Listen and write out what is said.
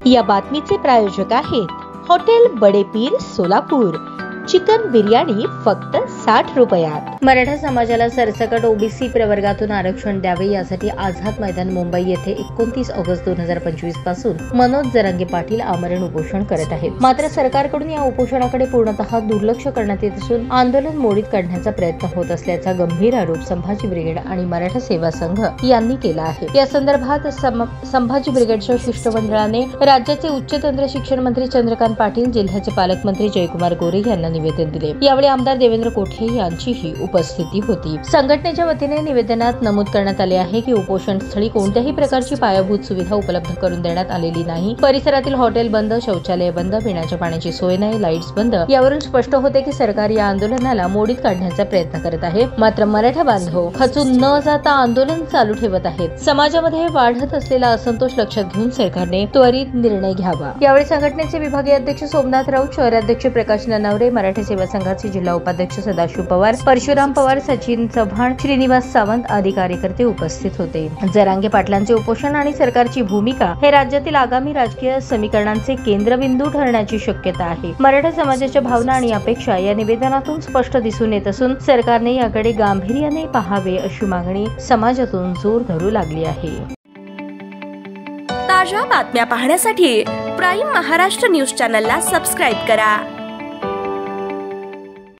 या बातमीचे प्रायोजक आहेत हॉटेल बडे पीर सोलापूर। चिकन बिर्याणी फक्त 60 रुपयात। मराठा समाजाला सरसकट ओबीसी प्रवर्गातून आरक्षण द्यावे यासाठी आझाद मैदान मुंबई येथे 29 ऑगस्ट 2025 पासून मनोज जरांगे पाटील आमरण उपोषण करत आहेत। मात्र सरकारकडून या उपोषणाकडे पूर्णतः दुर्लक्ष करण्यात येत असून आंदोलन मोडीत काढण्याचा प्रयत्न होत असल्याचा गंभीर आरोप संभाजी ब्रिगेड आणि मराठा सेवा संघ यांनी केला आहे। या संदर्भात संभाजी ब्रिगेडच्या शिष्टमंडळाने राज्याचे उच्च तंत्र शिक्षण मंत्री चंद्रकांत पाटील, जिल्ह्याचे पालकमंत्री जयकुमार गोरे यांना निवेदन दिले। यावेळी आमदार देवेंद्र कोठे यांचीही उपस्थिती होती। संघटनेच्या वतीने निवेदनात नमूद करण्यात आले आहे की उपोषण स्थळी कोणत्याही प्रकारची पायाभूत सुविधा उपलब्ध करून देण्यात आलेली नाही। परिसरातील हॉटेल बंद, शौचालय बंद, पिण्याच्या पाण्याची सोय नाही, लाईट्स बंद। यावरून स्पष्ट होते की सरकार या आंदोलनाला मोडीत काढण्याचा प्रयत्न करत आहे। मात्र मराठा बांधव खचून न जाता आंदोलन चालू ठेवत आहेत। समाजामध्ये वाढत असलेला असंतोष लक्षात घेऊन सरकारने त्वरित निर्णय घ्यावा। यावेळी संघटनेचे विभागीय अध्यक्ष सोमनाथ राऊत, शहराध्यक्ष प्रकाश ननावरे, मराठा सेवा संघाचे जिल्हा उपाध्यक्ष सदाशिव पवार, परशुराम पवार, सचिन चव्हाण, श्रीनिवास सावंत आदी कार्यकर्ते उपस्थित होते। जरांगे पाटलांचे उपोषण आणि सरकारची भूमिका हे राज्यातील आगामी राजकीय समीकरणांचे केंद्रबिंदू ठरण्याची शक्यता आहे। मराठा समाजाच्या भावना आणि अपेक्षा या निवेदनातून स्पष्ट दिसून येत असून सरकारने याकडे गांभीर्याने पाहावे अशी मागणी समाजातून जोर धरू लागली आहे। ताज्या बातम्या पाहण्यासाठी प्राईम महाराष्ट्र न्यूज चॅनलला सबस्क्राईब करा।